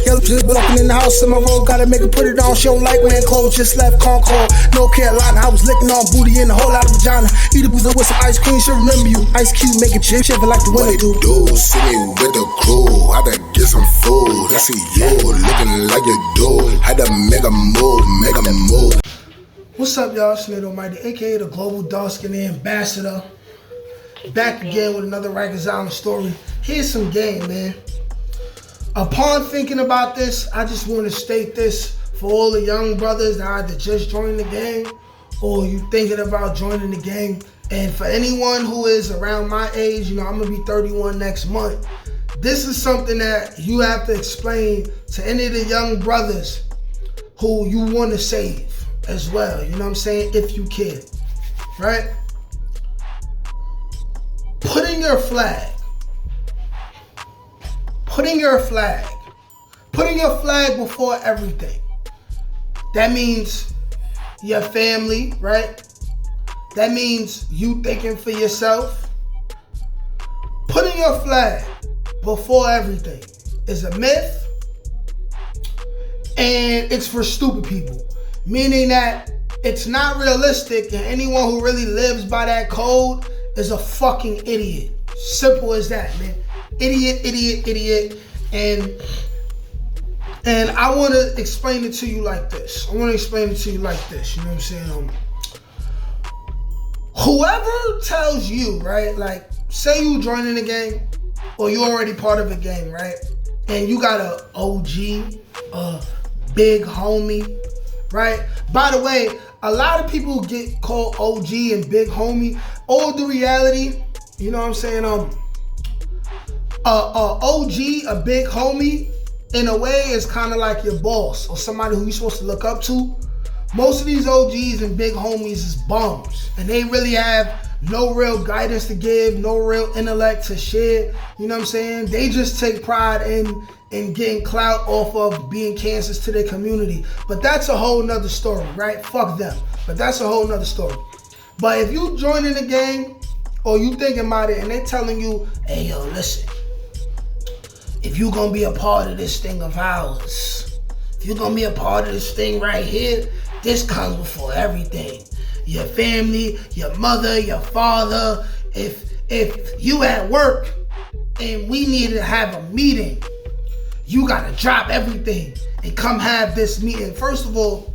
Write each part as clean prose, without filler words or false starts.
Yellow just walking in the house in my road, gotta make her put it on. She don't like wearing clothes, just left Concord, North Carolina. I was licking on booty in a whole lot of vagina. Eat a boozer with some ice cream, she'll remember you. Ice Cube make it chip, shiver like the winter do. See me with the crew, I had to get some food. I see you looking like you do. Had to make a move, make a move. What's up, y'all? It's Nate Almighty, aka the Global Dark-Skinned Ambassador. Back again with another Rikers Island story. Here's some game, man. Upon thinking about this, I just want to state this for all the young brothers that either just joined the gang or you thinking about joining the gang. And for anyone who is around my age, I'm going to be 31 next month. This is something that you have to explain to any of the young brothers who you want to save as well. You know what I'm saying? If you can, right? Putting your flag before everything. That means your family, right? That means you thinking for yourself. Putting your flag before everything is a myth, and it's for stupid people. Meaning that it's not realistic, and anyone who really lives by that code is a fucking idiot. Simple as that, man. Idiot. And I want to explain it to you like this. You know what I'm saying? Whoever tells you, right, like, say you joining a gang, or you already part of a gang, right, and you got a OG, a big homie, right? By the way, a lot of people get called OG and big homie. All the reality, you know what I'm saying? OG, a big homie, in a way is kind of like your boss or somebody who you're supposed to look up to. Most of these OGs and big homies is bums, and they really have no real guidance to give, no real intellect to share. You know what I'm saying? They just take pride in getting clout off of being cancers to their community. But that's a whole nother story, right? Fuck them. But that's a whole nother story. But if you join in the gang or you thinking about it and they telling you, hey, yo, listen, if you gonna be a part of this thing of ours, if you're gonna be a part of this thing right here, this comes before everything. Your family, your mother, your father. If you at work and we need to have a meeting, you gotta drop everything and come have this meeting. First of all,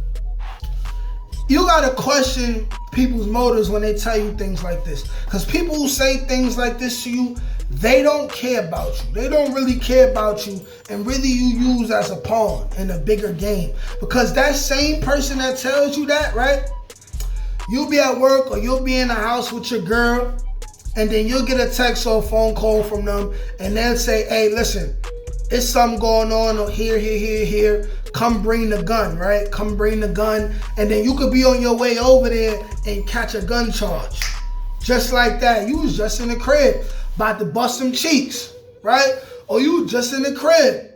you gotta question people's motives when they tell you things like this. Because people who say things like this to you, they don't care about you. They don't really care about you, and really you use as a pawn in a bigger game. Because that same person that tells you that, right? You'll be at work or you'll be in the house with your girl, and then you'll get a text or a phone call from them, and they'll say, hey, listen, it's something going on here. Come bring the gun, right? Come bring the gun. And then you could be on your way over there and catch a gun charge. Just like that. You was just in the crib, about to bust some cheeks, right? Or you just in the crib,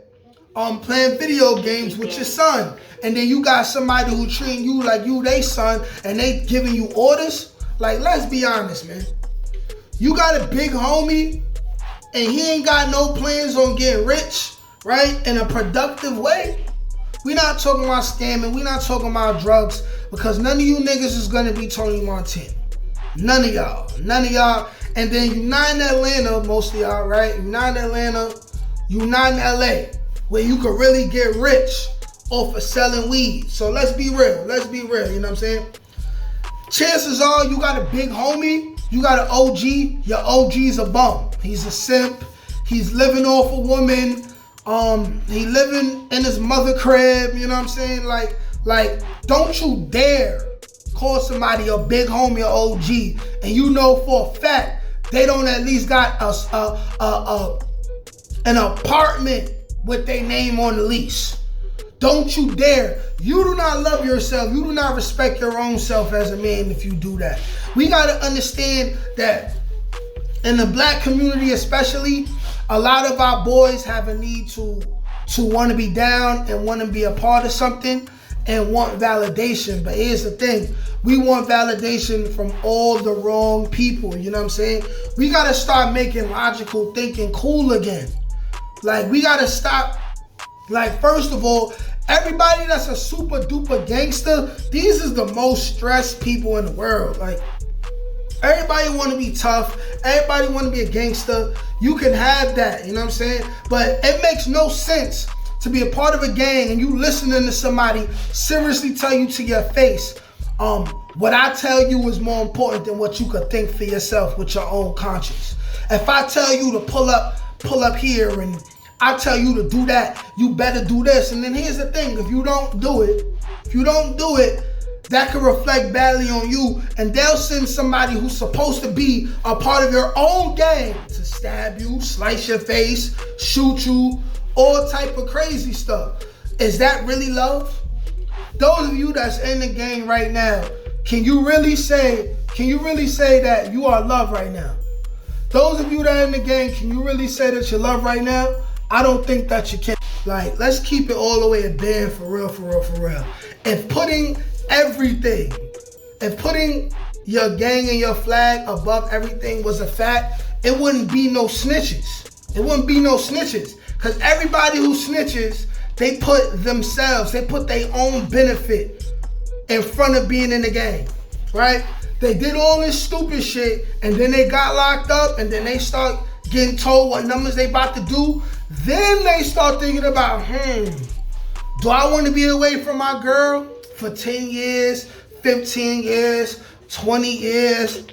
playing video games with your son. And then you got somebody who treating you like you they son, and they giving you orders. Like, let's be honest, man. You got a big homie, and he ain't got no plans on getting rich, right? In a productive way. We not talking about scamming. We not talking about drugs, because none of you niggas is gonna be Tony Montana. None of y'all. And then you not in Atlanta, most of y'all, right? You not in Atlanta. You not in LA, where you could really get rich off of selling weed. So let's be real. You know what I'm saying? Chances are you got a big homie, you got an OG, your OG's a bum. He's a simp. He's living off a woman. He living in his mother crib, you know what I'm saying? Like, don't you dare call somebody a big homie or OG, and you know for a fact they don't at least got an apartment with their name on the lease. Don't you dare. You do not love yourself. You do not respect your own self as a man if you do that. We got to understand that in the black community especially, a lot of our boys have a need to want to be down and want to be a part of something and want validation. But here's the thing. We want validation from all the wrong people. You know what I'm saying? We got to start making logical thinking cool again. Like, we got to stop Like, first of all, everybody that's a super duper gangster, these is the most stressed people in the world. Like, everybody want to be tough. Everybody want to be a gangster. You can have that, you know what I'm saying? But it makes no sense to be a part of a gang and you listening to somebody seriously tell you to your face, what I tell you is more important than what you could think for yourself with your own conscience. If I tell you to pull up here and I tell you to do that, you better do this. And then here's the thing, if you don't do it, that can reflect badly on you, and they'll send somebody who's supposed to be a part of your own gang to stab you, slice your face, shoot you, all type of crazy stuff. Is that really love? Those of you that's in the gang right now, can you really say that you are loved right now? Those of you that are in the gang, can you really say that you're loved right now? I don't think that you can. Like, let's keep it all the way a band for real. If putting your gang and your flag above everything was a fact, it wouldn't be no snitches. Because everybody who snitches, they put their own benefit in front of being in the gang, right? They did all this stupid shit, and then they got locked up, and then they start getting told what numbers they about to do. Then they start thinking about, do I want to be away from my girl for 10 years, 15 years, 20 years?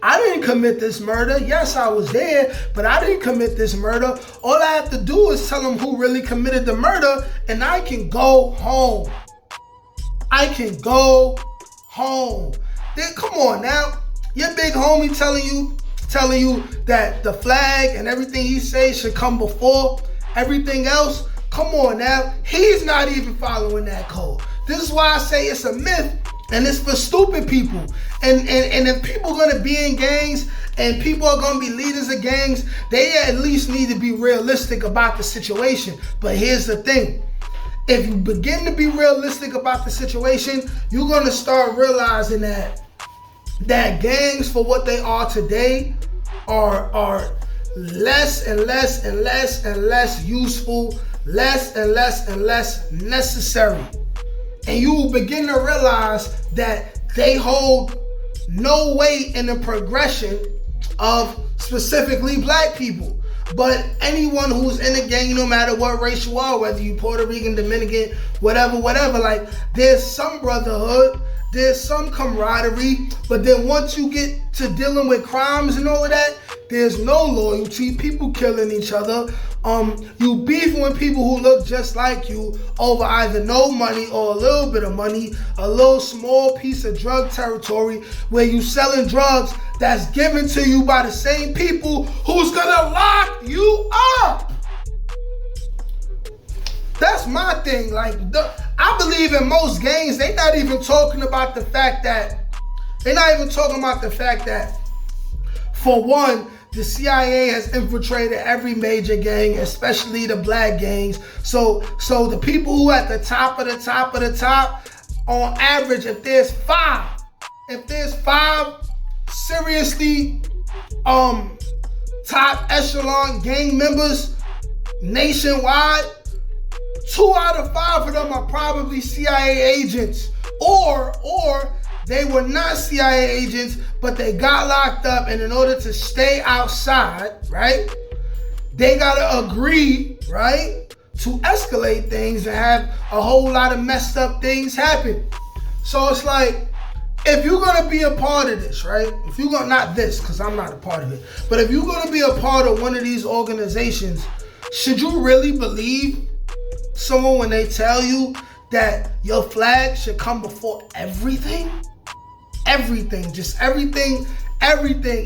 I didn't commit this murder. Yes, I was there, but I didn't commit this murder. All I have to do is tell them who really committed the murder, and I can go home. Then come on now. Your big homie telling you that the flag and everything he says should come before everything else. Come on now. He's not even following that code. This is why I say it's a myth, and it's for stupid people. And if people are going to be in gangs and people are going to be leaders of gangs, they at least need to be realistic about the situation. But here's the thing. If you begin to be realistic about the situation, you're going to start realizing that gangs, for what they are today, are less and less useful, less and less necessary. And you will begin to realize that they hold no weight in the progression of specifically black people. But anyone who's in the gang, no matter what race you are, whether you Puerto Rican, Dominican, whatever, like, there's some brotherhood, there's some camaraderie, but then once you get to dealing with crimes and all of that, there's no loyalty, people killing each other. You beefing with people who look just like you over either no money or a little bit of money, a little small piece of drug territory where you selling drugs that's given to you by the same people who's gonna lock you up. That's my thing. Like, I believe in most gangs, they're not even talking about the fact that, for one, the CIA has infiltrated every major gang, especially the black gangs. So the people who at the top of the top, on average, if there's five seriously top echelon gang members nationwide, 2 out of 5 of them are probably CIA agents, or they were not CIA agents, but they got locked up, and in order to stay outside, right, they gotta agree, right, to escalate things and have a whole lot of messed up things happen. So it's like, if you're gonna be a part of this, right, not this, because I'm not a part of it, but if you're gonna be a part of one of these organizations, should you really believe someone when they tell you that your flag should come before everything? Just everything,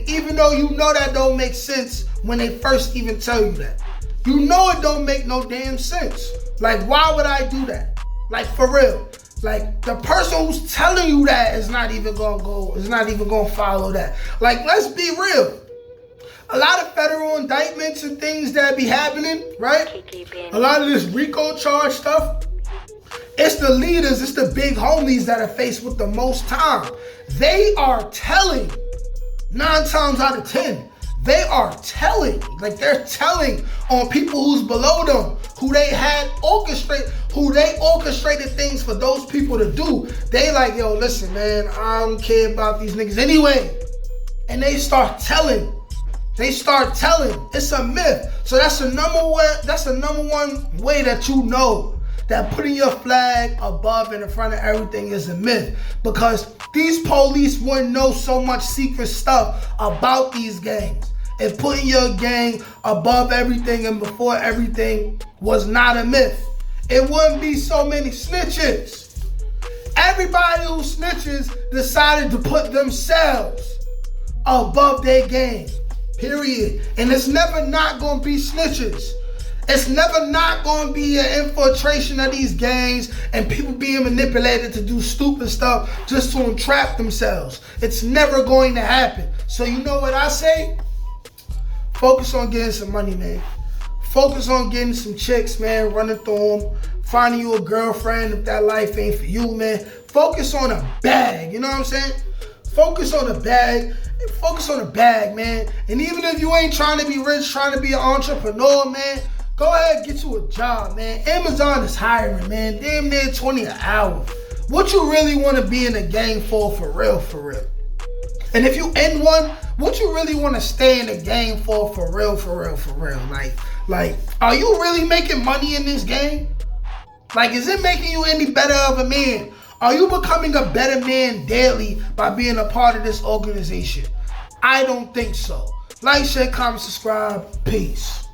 even though you know that don't make sense when they first even tell you that. You know it don't make no damn sense. Like, why would I do that? Like, for real. Like, the person who's telling you that is not even gonna follow that. Like, let's be real. A lot of federal indictments and things that be happening, right? A lot of this RICO charge stuff, it's the leaders, it's the big homies that are faced with the most time. They are telling, 9 times out of 10, they are telling, like they're telling on people who's below them, who they orchestrated things for those people to do. They like, yo, listen, man, I don't care about these niggas anyway. And they start telling. It's a myth. So that's the number one way that you know that putting your flag above and in front of everything is a myth. Because these police wouldn't know so much secret stuff about these gangs. If putting your gang above everything and before everything was not a myth, it wouldn't be so many snitches. Everybody who snitches decided to put themselves above their gang, period. And it's never not gonna be snitches. It's never not gonna be an infiltration of these gangs and people being manipulated to do stupid stuff just to entrap themselves. It's never going to happen. So you know what I say? Focus on getting some money, man. Focus on getting some chicks, man, running through them, finding you a girlfriend if that life ain't for you, man. Focus on a bag, you know what I'm saying? Focus on a bag. Focus on a bag, man. And even if you ain't trying to be rich, trying to be an entrepreneur, man, go ahead and get you a job, man. Amazon is hiring, man. Damn near 20 an hour. What you really want to be in a gang for real, for real? And if you end one, what you really want to stay in the game for real, for real, for real? Like, are you really making money in this game? Like, is it making you any better of a man? Are you becoming a better man daily by being a part of this organization? I don't think so. Like, share, comment, subscribe. Peace.